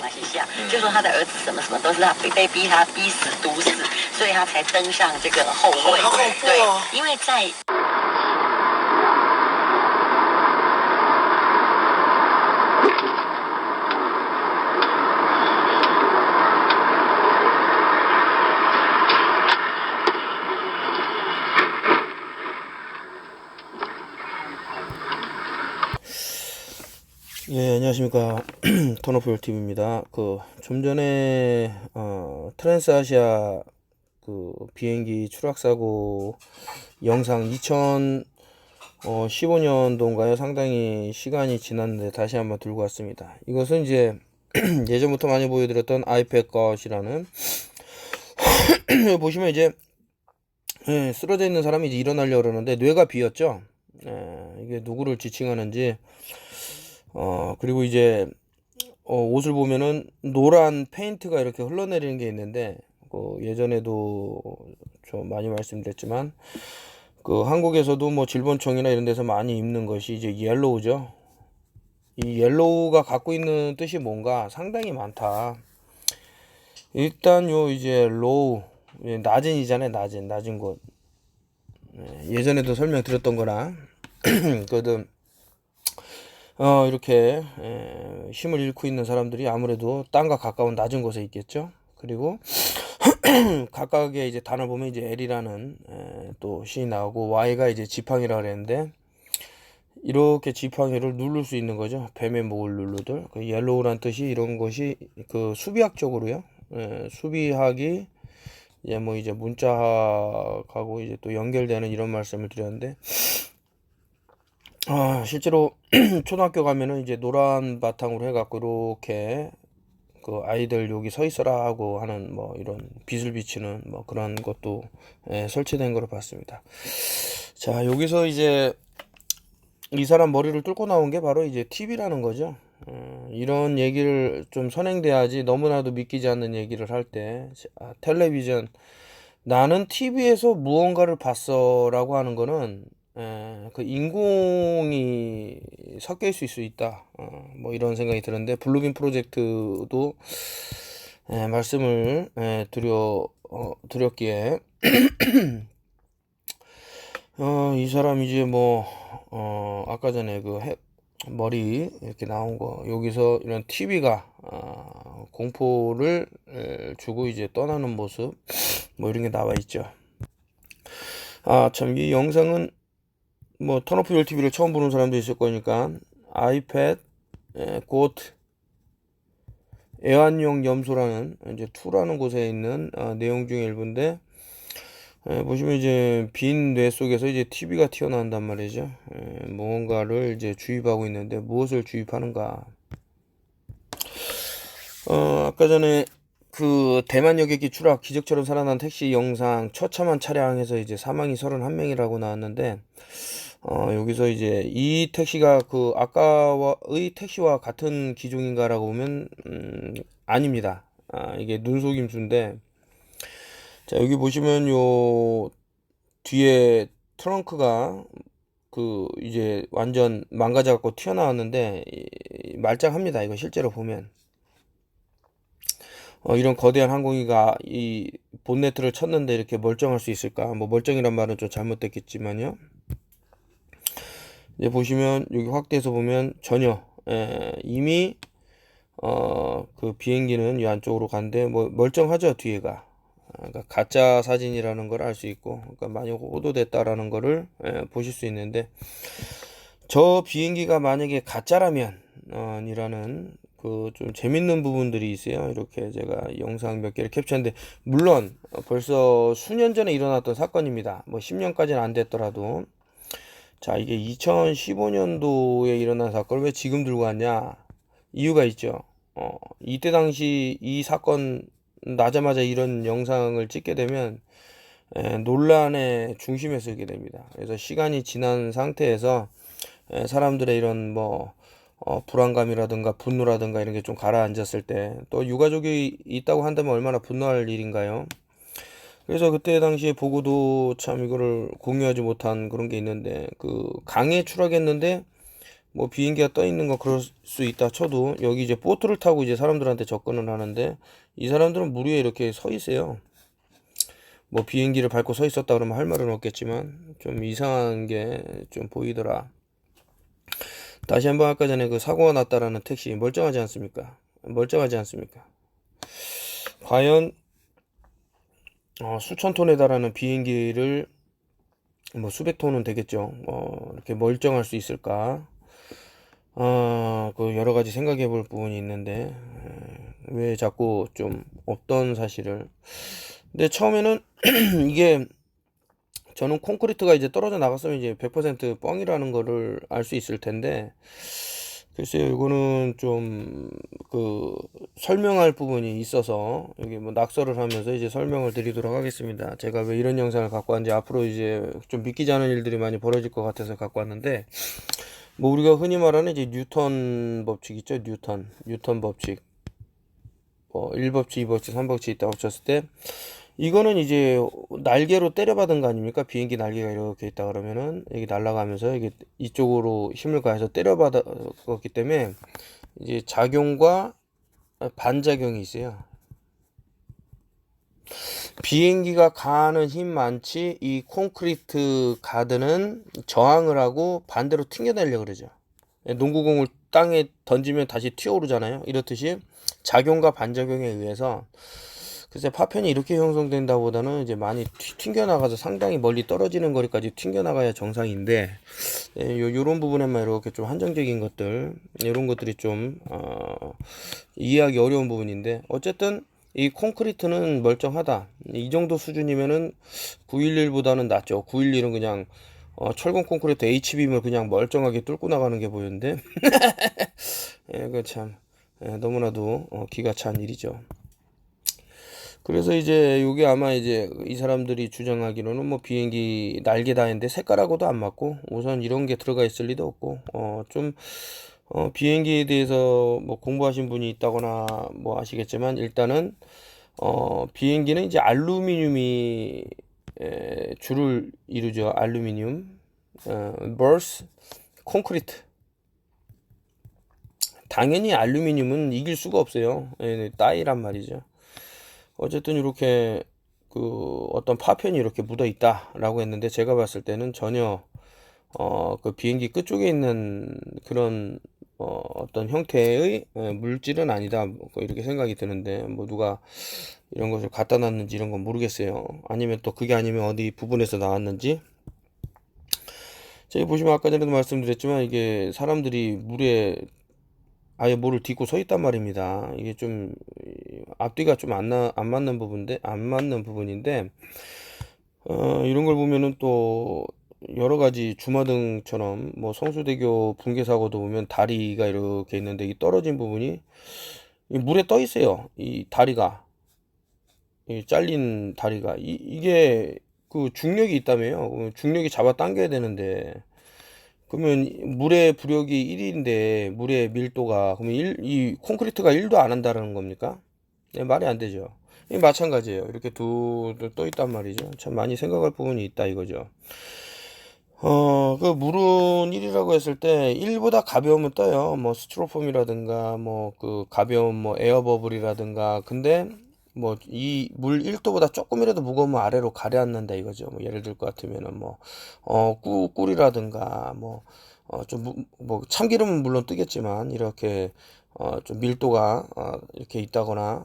马来西亚，就说他的儿子什么什么都是他被逼他逼死毒死，所以他才登上这个后位。好恐怖哦！对，因为在。예, 안녕하십니까. 턴오프 TV입니다. 좀 전에, 트랜스아시아 비행기 추락사고 영상 2015년도인가요? 상당히 시간이 지났는데 다시 한번 들고 왔습니다. 이것은 이제 예전부터 많이 보여드렸던 아이패드 것이라는 보시면 이제 쓰러져 있는 사람이 이제 일어나려고 그러는데 뇌가 비었죠. 이게 누구를 지칭하는지 그리고 이제 옷을 보면은 노란 페인트가 이렇게 흘러내리는 게 있는데 예전에도 좀 많이 말씀드렸지만 한국에서도 뭐 질본청이나 이런 데서 많이 입는 것이 이제 옐로우죠. 이 옐로우가 갖고 있는 뜻이 뭔가 상당히 많다. 일단 이제 로우, 낮은이잖아요. 낮은 곳. 예전에도 설명드렸던 거나 이렇게 힘을 잃고 있는 사람들이 아무래도 땅과 가까운 낮은 곳에 있겠죠. 그리고 각각의 이제 단어 보면 이제 L이라는 또 시이 나오고 Y가 이제 지팡이라 그랬는데 이렇게 지팡이를 누를 수 있는 거죠. 뱀의 목을 누르들. 옐로우란 뜻이 이런 것이 수비학적으로요. 수비학이 이제 이제 문자학하고 이제 또 연결되는 이런 말씀을 드렸는데 실제로 초등학교 가면은 이제 노란 바탕으로 해갖고 이렇게 아이들 여기 서 있어라 하고 하는 이런 빛을 비치는 그런 것도 설치된 거로 봤습니다. 자, 여기서 이제 이 사람 머리를 뚫고 나온 게 바로 이제 TV라는 거죠. 이런 얘기를 좀 선행돼야지 너무나도 믿기지 않는 얘기를 할 때 텔레비전 나는 TV에서 무언가를 봤어 라고 하는 거는 인공이 섞여 있을 수 있다. 이런 생각이 드는데 블루빔 프로젝트도 말씀을 드렸기에 이 사람 이제 아까 전에 머리 이렇게 나온 거 여기서 이런 TV가 공포를 주고 이제 떠나는 모습 이런 게 나와 있죠. 참 이 영상은 턴오프 열 TV를 처음 보는 사람도 있을 거니까 아이패드 고트 애완용 염소라는 이제 2라는 곳에 있는 내용 중에 일부인데 보시면 이제 빈 뇌 속에서 이제 TV가 튀어나온단 말이죠. 무언가를 이제 주입하고 있는데 무엇을 주입하는가? 아까 전에 대만 여객기 추락 기적처럼 살아난 택시 영상 처참한 차량에서 이제 사망이 31명이라고 나왔는데 여기서 이제 이 택시가 아까의 택시와 같은 기종인가라고 보면 아닙니다. 이게 눈속임수인데 자, 여기 보시면 요 뒤에 트렁크가 이제 완전 망가져 갖고 튀어나왔는데 말짱합니다. 이거 실제로 보면 이런 거대한 항공기가 이 본네트를 쳤는데 이렇게 멀쩡할 수 있을까? 멀쩡이란 말은 좀 잘못됐겠지만요. 이제 보시면 여기 확대해서 보면 전혀 이미 비행기는 이 안쪽으로 간데 멀쩡하죠. 뒤에가 그러니까 가짜 사진이라는 걸 알 수 있고 그러니까 많이 호도됐다라는 거를 보실 수 있는데 저 비행기가 만약에 가짜라면 이라는 좀 재밌는 부분들이 있어요. 이렇게 제가 영상 몇 개를 캡처했는데 물론 벌써 수년 전에 일어났던 사건입니다. 10년까지는 안 됐더라도 자, 이게 2015년도에 일어난 사건을 왜 지금 들고 왔냐? 이유가 있죠. 이때 당시 이 사건 나자마자 이런 영상을 찍게 되면 논란의 중심에 서게 됩니다. 그래서 시간이 지난 상태에서 사람들의 이런 불안감이라든가 분노라든가 이런 게 좀 가라앉았을 때 또 유가족이 있다고 한다면 얼마나 분노할 일인가요? 그래서 그때 당시에 보고도 참 이거를 공유하지 못한 그런 게 있는데 강에 추락했는데 뭐 비행기가 떠 있는 거 그럴 수 있다 쳐도 여기 이제 보트를 타고 이제 사람들한테 접근을 하는데 이 사람들은 물 위에 이렇게 서 있어요. 뭐 비행기를 밟고 서 있었다 그러면 할 말은 없겠지만 좀 이상한 게 좀 보이더라. 다시 한번 아까 전에 그 사고가 났다라는 택시 멀쩡하지 않습니까? 멀쩡하지 않습니까? 과연 수천 톤에 달하는 비행기를 뭐 수백 톤은 되겠죠. 이렇게 멀쩡할 수 있을까? 그 여러 가지 생각해 볼 부분이 있는데 왜 자꾸 좀 없던 사실을. 근데 처음에는 이게 저는 콘크리트가 이제 떨어져 나갔으면 이제 100% 뻥이라는 거를 알 수 있을 텐데 글쎄요, 이거는 좀 그 설명할 부분이 있어서 여기 뭐 낙서를 하면서 이제 설명을 드리도록 하겠습니다. 제가 왜 이런 영상을 갖고 왔는지 앞으로 이제 좀 믿기지 않은 일들이 많이 벌어질 것 같아서 갖고 왔는데 뭐 우리가 흔히 말하는 이제 뉴턴 법칙 있죠. 뉴턴 법칙. 뭐 1법칙, 2법칙, 3법칙 있다고 쳤을 때 이거는 이제 날개로 때려받은 거 아닙니까? 비행기 날개가 이렇게 있다 그러면은 여기 날아가면서 이게 이쪽으로 힘을 가해서 때려받았기 때문에 이제 작용과 반작용이 있어요. 비행기가 가하는 힘만치 이 콘크리트 가드는 저항을 하고 반대로 튕겨내려고 그러죠. 농구공을 땅에 던지면 다시 튀어오르잖아요. 이렇듯이 작용과 반작용에 의해서 글쎄 파편이 이렇게 형성된다 보다는 이제 많이 튕겨나가서 상당히 멀리 떨어지는 거리까지 튕겨나가야 정상인데 요런 부분에만 이렇게 좀 한정적인 것들 이런 것들이 좀 이해하기 어려운 부분인데 어쨌든 이 콘크리트는 멀쩡하다. 이 정도 수준이면은 911보다는 낫죠. 911은 그냥 철근 콘크리트 H빔을 그냥 멀쩡하게 뚫고 나가는 게 보이는데 그 참 너무나도 기가 찬 일이죠. 그래서 이제 요게 아마 이제 이 사람들이 주장하기로는 뭐 비행기 날개 다했는데 색깔하고도 안 맞고 우선 이런 게 들어가 있을 리도 없고 좀 비행기에 대해서 뭐 공부하신 분이 있다거나 뭐 아시겠지만 일단은 비행기는 이제 알루미늄이 주를 이루죠. 알루미늄, 버스, 콘크리트. 당연히 알루미늄은 이길 수가 없어요. 따이란 말이죠. 어쨌든 이렇게 그 어떤 파편이 이렇게 묻어 있다라고 했는데 제가 봤을 때는 전혀 그 비행기 끝쪽에 있는 그런 어떤 형태의 물질은 아니다 뭐 이렇게 생각이 드는데 뭐 누가 이런 것을 갖다 놨는지 이런 건 모르겠어요. 아니면 또 그게 아니면 어디 부분에서 나왔는지. 저기 보시면 아까 전에도 말씀드렸지만 이게 사람들이 물에 아예 뭐를 딛고 서 있단 말입니다. 이게 좀 앞뒤가 좀 안 맞는 부분인데 이런 걸 보면은 또 여러 가지 주마등처럼 뭐 성수대교 붕괴 사고도 보면 다리가 이렇게 있는데 이 떨어진 부분이 이 물에 떠 있어요. 이 다리가 이 잘린 다리가 이게 그 중력이 있다며요. 중력이 잡아 당겨야 되는데 그러면 물의 부력이 1인데 물의 밀도가 그러면 이 콘크리트가 1도 안 한다는 겁니까? 말이 안 되죠. 마찬가지예요. 이렇게 떠 있단 말이죠. 참 많이 생각할 부분이 있다 이거죠. 그 물은 1이라고 했을 때 1보다 가벼우면 떠요. 뭐 스티로폼이라든가 뭐 그 가벼운 뭐 에어버블이라든가. 근데 뭐 이 물 1도보다 조금이라도 무거우면 아래로 가라앉는다 이거죠. 뭐 예를 들 것 같으면은 뭐 꿀이라든가 뭐 좀 뭐 참기름은 물론 뜨겠지만 이렇게 좀 밀도가 이렇게 있다거나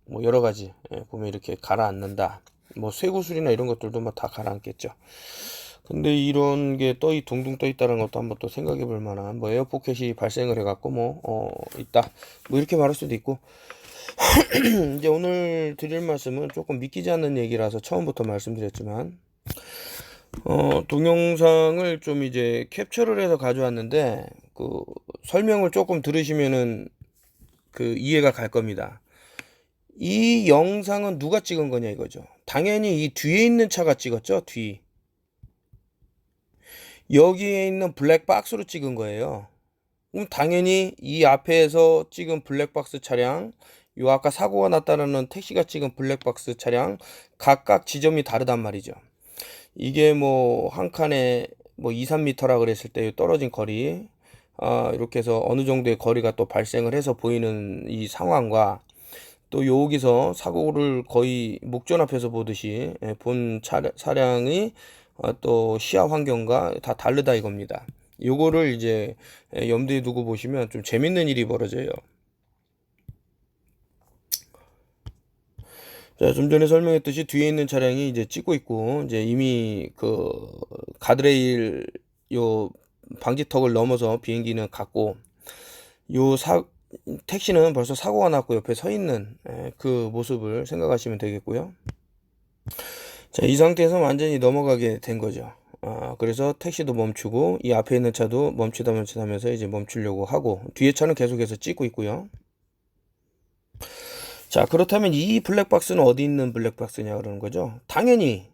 뭐 여러 가지 보면 이렇게 가라앉는다. 뭐 쇠구슬이나 이런 것들도 뭐 다 가라앉겠죠. 근데 이런 게 둥둥 떠 있다는 것도 한번 또 생각해 볼 만한 뭐 에어포켓이 발생을 해 갖고 뭐 있다 뭐 이렇게 말할 수도 있고 이제 오늘 드릴 말씀은 조금 믿기지 않는 얘기라서 처음부터 말씀드렸지만 동영상을 좀 이제 캡처를 해서 가져왔는데 그 설명을 조금 들으시면은 그 이해가 갈 겁니다. 이 영상은 누가 찍은 거냐 이거죠. 당연히 이 뒤에 있는 차가 찍었죠. 뒤 여기에 있는 블랙박스로 찍은 거예요. 그럼 당연히 이 앞에서 찍은 블랙박스 차량 요 아까 사고가 났다는 택시가 찍은 블랙박스 차량 각각 지점이 다르단 말이죠. 이게 뭐 한 칸에 뭐 2, 3m라 그랬을 때 떨어진 거리 이렇게 해서 어느 정도의 거리가 또 발생을 해서 보이는 이 상황과 또 여기서 사고를 거의 목전 앞에서 보듯이 본 차량의 또 시야 환경과 다 다르다 이겁니다. 요거를 이제 염두에 두고 보시면 좀 재밌는 일이 벌어져요. 자, 좀 전에 설명했듯이 뒤에 있는 차량이 이제 찍고 있고, 이제 이미 그 가드레일 요 방지턱을 넘어서 비행기는 갔고, 요 택시는 벌써 사고가 났고 옆에 서 있는 그 모습을 생각하시면 되겠고요. 자, 이 상태에서 완전히 넘어가게 된 거죠. 그래서 택시도 멈추고 이 앞에 있는 차도 멈추다 하면서 이제 멈추려고 하고 뒤에 차는 계속해서 찍고 있고요. 자, 그렇다면 이 블랙박스는 어디 있는 블랙박스냐 그러는 거죠. 당연히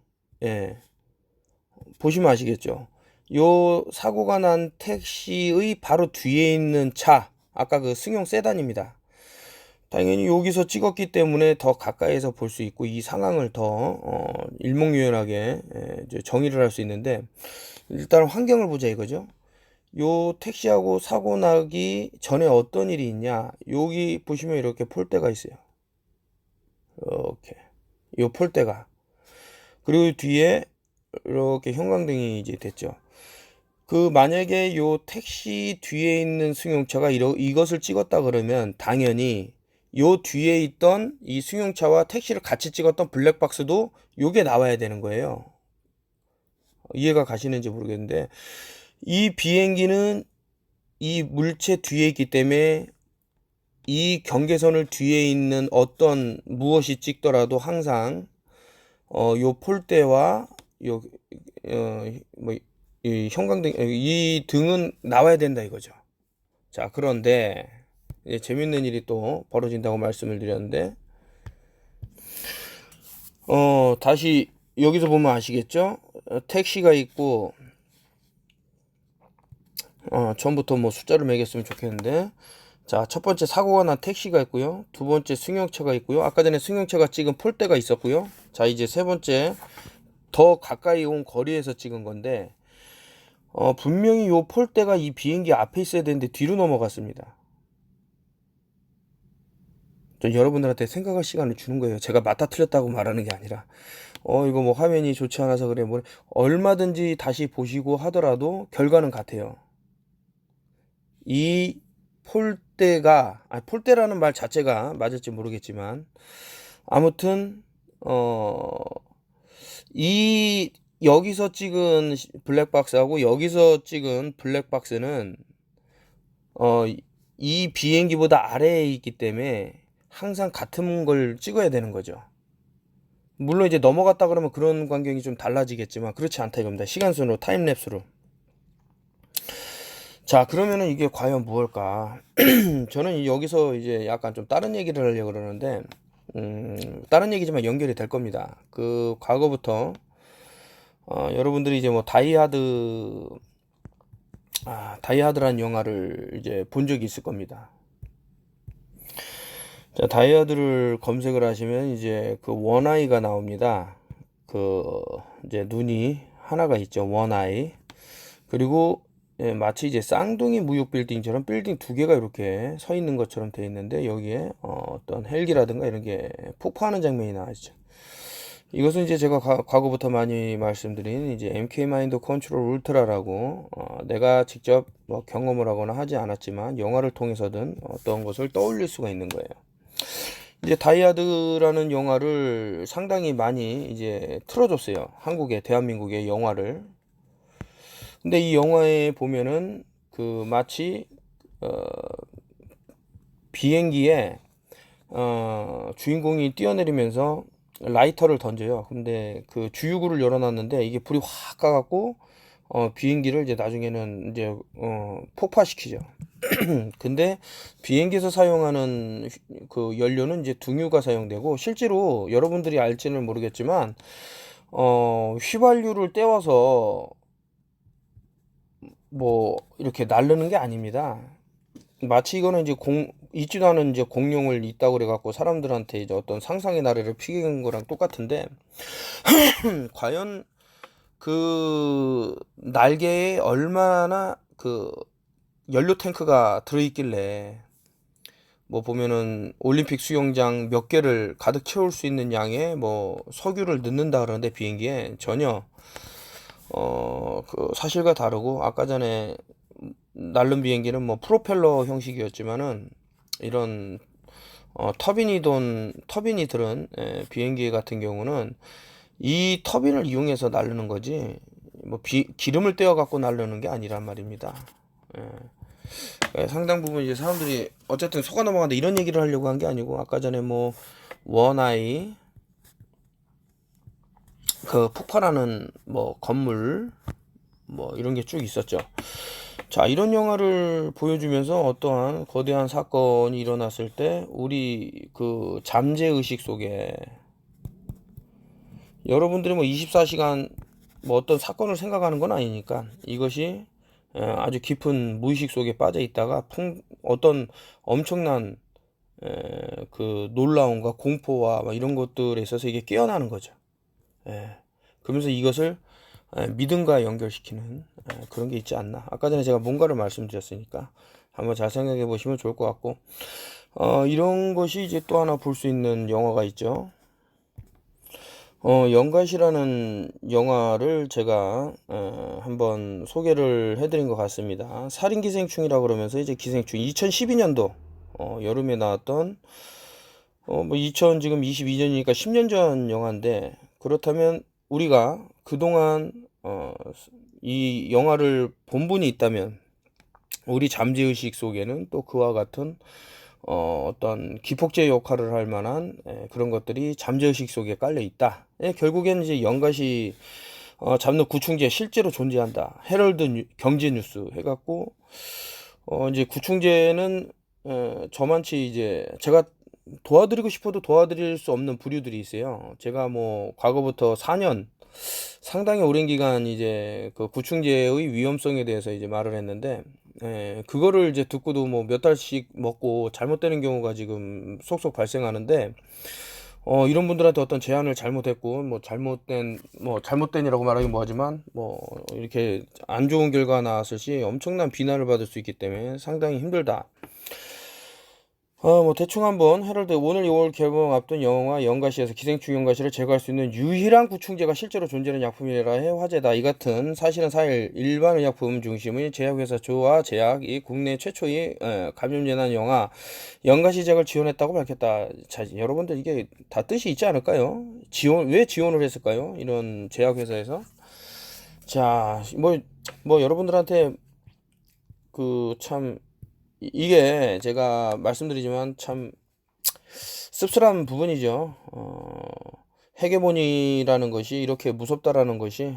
보시면 아시겠죠. 요 사고가 난 택시의 바로 뒤에 있는 차, 아까 그 승용 세단입니다. 당연히 여기서 찍었기 때문에 더 가까이에서 볼 수 있고 이 상황을 더 일목요연하게 이제 정의를 할 수 있는데, 일단 환경을 보자 이거죠. 요 택시하고 사고 나기 전에 어떤 일이 있냐, 여기 보시면 이렇게 폴대가 있어요. 이렇게 요 폴대가, 그리고 뒤에 이렇게 형광등이 이제 됐죠. 그 만약에 요 택시 뒤에 있는 승용차가 이것을 찍었다 그러면 당연히 요 뒤에 있던 이 승용차와 택시를 같이 찍었던 블랙박스도 요게 나와야 되는 거예요. 이해가 가시는지 모르겠는데, 이 비행기는 이 물체 뒤에 있기 때문에 이 경계선을 뒤에 있는 어떤 무엇이 찍더라도 항상 요 폴대와 이 형광등, 이 등은 나와야 된다 이거죠. 자, 그런데 재밌는 일이 또 벌어진다고 말씀을 드렸는데, 다시 여기서 보면 아시겠죠? 택시가 있고, 처음부터 뭐 숫자를 매겼으면 좋겠는데, 자, 첫 번째 사고가 난 택시가 있고요. 두 번째 승용차가 있고요. 아까 전에 승용차가 찍은 폴대가 있었고요. 자, 이제 세 번째 더 가까이 온 거리에서 찍은 건데, 분명히 요 폴대가 이 비행기 앞에 있어야 되는데 뒤로 넘어갔습니다. 여러분들한테 생각할 시간을 주는 거예요. 제가 맞다 틀렸다고 말하는 게 아니라, 이거 뭐 화면이 좋지 않아서 그래, 뭐 얼마든지 다시 보시고 하더라도 결과는 같아요. 이 폴대가, 폴대라는 말 자체가 맞을지 모르겠지만, 아무튼 이 여기서 찍은 블랙박스하고 여기서 찍은 블랙박스는 이 비행기보다 아래에 있기 때문에 항상 같은 걸 찍어야 되는 거죠. 물론 이제 넘어갔다 그러면 그런 광경이 좀 달라지겠지만 그렇지 않다 이겁니다. 시간순으로, 타임랩스로. 자, 그러면은 이게 과연 무엇일까? 저는 여기서 이제 약간 좀 다른 얘기를 하려고 그러는데, 다른 얘기지만 연결이 될 겁니다. 그 과거부터 여러분들이 이제 뭐 다이하드라는 영화를 이제 본 적이 있을 겁니다. 자, 다이하드를 검색을 하시면 이제 그 원아이가 나옵니다. 그 이제 눈이 하나가 있죠, 원아이. 그리고 마치 이제 쌍둥이 무역 빌딩처럼 빌딩 두 개가 이렇게 서 있는 것처럼 되어 있는데, 여기에 어떤 헬기라든가 이런 게 폭파하는 장면이 나왔죠. 이것은 이제 제가 과거부터 많이 말씀드린 이제 MK 마인드 컨트롤 울트라라고, 내가 직접 뭐 경험을 하거나 하지 않았지만 영화를 통해서든 어떤 것을 떠올릴 수가 있는 거예요. 이제 다이하드라는 영화를 상당히 많이 이제 틀어줬어요. 한국에, 대한민국의 영화를. 근데 이 영화에 보면은 그 마치 비행기에 주인공이 뛰어내리면서 라이터를 던져요. 근데 그 주유구를 열어놨는데 이게 불이 확 가갖고 비행기를 이제 나중에는 이제 폭파시키죠. 근데 비행기에서 사용하는 그 연료는 이제 등유가 사용되고, 실제로 여러분들이 알지는 모르겠지만 휘발유를 떼워서 뭐 이렇게 나르는 게 아닙니다. 마치 이거는 이제 있지도 않은 이제 공룡을 있다고 그래갖고 사람들한테 이제 어떤 상상의 나래를 피기는 거랑 똑같은데, 과연 그 날개에 얼마나 그 연료 탱크가 들어있길래 뭐 보면은 올림픽 수영장 몇 개를 가득 채울 수 있는 양의 뭐 석유를 넣는다 그러는데 비행기에 전혀 그 사실과 다르고, 아까 전에 날른 비행기는 뭐 프로펠러 형식이었지만은 이런 터빈이 들은 비행기 같은 경우는 이 터빈을 이용해서 날르는 거지 뭐 기름을 떼어 갖고 날르는 게 아니란 말입니다. 상당 부분 이제 사람들이 어쨌든 속아 넘어가는데 이런 얘기를 하려고 한 게 아니고, 아까 전에 뭐 원아이 그 폭발하는 뭐 건물 뭐 이런 게 쭉 있었죠. 자, 이런 영화를 보여주면서 어떠한 거대한 사건이 일어났을 때 우리 그 잠재의식 속에, 여러분들이 뭐 24시간 뭐 어떤 사건을 생각하는 건 아니니까 이것이 아주 깊은 무의식 속에 빠져 있다가 어떤 엄청난 그 놀라움과 공포와 막 이런 것들에 있어서 이게 깨어나는 거죠. 그러면서 이것을 믿음과 연결시키는 그런 게 있지 않나. 아까 전에 제가 뭔가를 말씀드렸으니까 한번 잘 생각해 보시면 좋을 것 같고, 이런 것이 이제 또 하나 볼 수 있는 영화가 있죠. 연갓이라는 영화를 제가 한번 소개를 해드린 것 같습니다. 살인기생충이라고 그러면서 이제 기생충 2012년도 여름에 나왔던 뭐 2000 지금 22년이니까 10년 전 영화인데, 그렇다면 우리가 그동안 이 영화를 본 분이 있다면 우리 잠재의식 속에는 또 그와 같은 어떤 기폭제 역할을 할 만한 그런 것들이 잠재의식 속에 깔려 있다. 결국에는 이제 연갓이 잡는 구충제 실제로 존재한다. 헤럴드 경제 뉴스 해갖고 이제 구충제는 저만치 이제 제가 도와드리고 싶어도 도와드릴 수 없는 부류들이 있어요. 제가 뭐 과거부터 4년 상당히 오랜 기간 이제 그 구충제의 위험성에 대해서 이제 말을 했는데, 그거를 이제 듣고도 뭐 몇 달씩 먹고 잘못되는 경우가 지금 속속 발생하는데, 이런 분들한테 어떤 제안을 잘못했고, 뭐 잘못된이라고 말하기 뭐하지만, 뭐 이렇게 안 좋은 결과가 나왔을 시 엄청난 비난을 받을 수 있기 때문에 상당히 힘들다. 뭐 대충 한번 헤럴드 오늘 6월 개봉 앞둔 영화 연가시에서 기생충 연가시를 제거할 수 있는 유일한 구충제가 실제로 존재하는 약품이라 해 화제다. 이 같은 사실은 사일 일반 의약품 중심의 제약회사 조화 제약이 국내 최초의 감염 재난 영화 연가시 제작을 지원했다고 밝혔다. 자, 여러분들 이게 다 뜻이 있지 않을까요? 왜 지원을 했을까요? 이런 제약회사에서. 자, 뭐 여러분들한테 참 이게 제가 말씀드리지만 참 씁쓸한 부분이죠. 헤게모니라는 것이 이렇게 무섭다라는 것이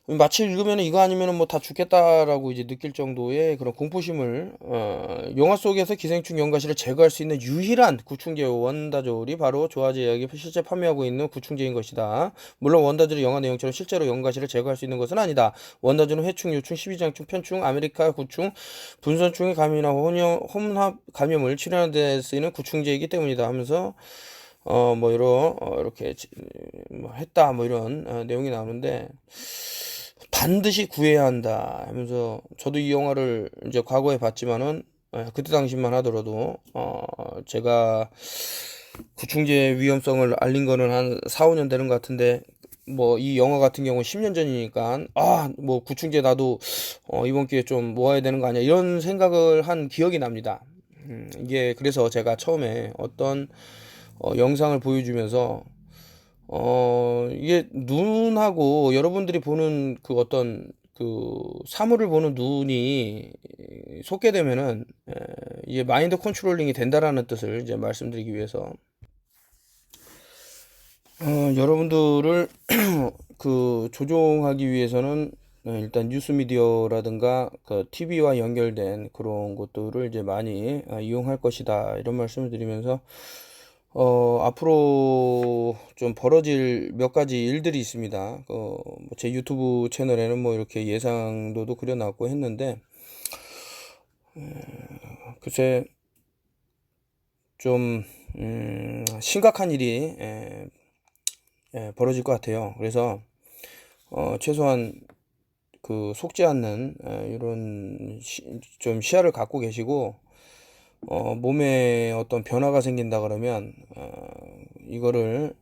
마치 읽으면 이거 아니면 뭐 다 죽겠다라고 이제 느낄 정도의 그런 공포심을, 영화 속에서 기생충 연가시를 제거할 수 있는 유일한 구충제 원다졸이 바로 조화제약이 실제 판매하고 있는 구충제인 것이다. 물론 원다졸이 영화 내용처럼 실제로 연가시를 제거할 수 있는 것은 아니다. 원다졸은 회충, 요충, 십이장충, 편충, 아메리카 구충, 분선충의 감염이나 혼합 감염을 치료하는 데 쓰이는 구충제이기 때문이다 하면서 뭐 이렇게 뭐 했다 뭐 이런 내용이 나오는데, 반드시 구해야 한다 하면서, 저도 이 영화를 이제 과거에 봤지만은 그때 당시만 하더라도 제가 구충제 위험성을 알린 거는 한 4, 5년 되는 것 같은데, 뭐 이 영화 같은 경우는 10년 전이니까 뭐 구충제 나도 이번 기회에 좀 모아야 되는 거 아니야 이런 생각을 한 기억이 납니다. 이게 그래서 제가 처음에 어떤 영상을 보여주면서 이게 눈하고 여러분들이 보는 그 어떤 그 사물을 보는 눈이 솟게 되면은 이게 마인드 컨트롤링이 된다라는 뜻을 이제 말씀드리기 위해서 여러분들을 그 조종하기 위해서는 일단 뉴스 미디어라든가 그 TV와 연결된 그런 것들을 이제 많이 이용할 것이다 이런 말씀을 드리면서, 앞으로 좀 벌어질 몇 가지 일들이 있습니다. 제 유튜브 채널에는 뭐 이렇게 예상도도 그려놨고 했는데, 글쎄, 좀, 심각한 일이, 벌어질 것 같아요. 그래서, 최소한 그 속지 않는 이런 좀 시야를 갖고 계시고 몸에 어떤 변화가 생긴다 그러면 이거를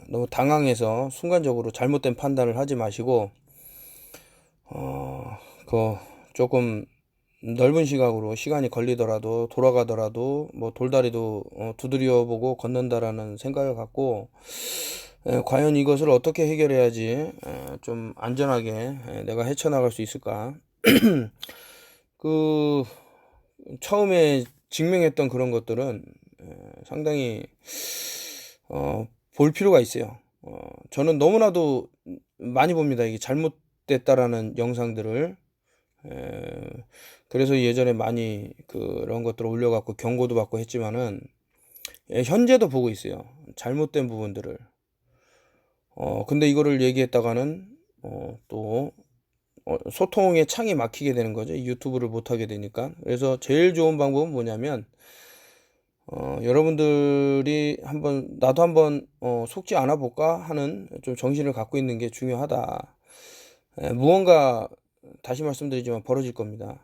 너무 당황해서 순간적으로 잘못된 판단을 하지 마시고 그 조금 넓은 시각으로 시간이 걸리더라도 돌아가더라도 뭐 돌다리도 두드려 보고 건넌다라는 생각을 갖고 과연 이것을 어떻게 해결해야지 좀 안전하게 내가 헤쳐나갈 수 있을까. 그 처음에 직면했던 그런 것들은 상당히 볼 필요가 있어요. 저는 너무나도 많이 봅니다. 이게 잘못됐다라는 영상들을. 그래서 예전에 많이 그런 것들을 올려갖고 경고도 받고 했지만은 현재도 보고 있어요. 잘못된 부분들을. 근데 이거를 얘기했다가는 또 소통의 창이 막히게 되는 거죠. 유튜브를 못 하게 되니까. 그래서 제일 좋은 방법은 뭐냐면 여러분들이 나도 한번 속지 않아 볼까 하는 좀 정신을 갖고 있는 게 중요하다. 무언가 다시 말씀드리지만 벌어질 겁니다.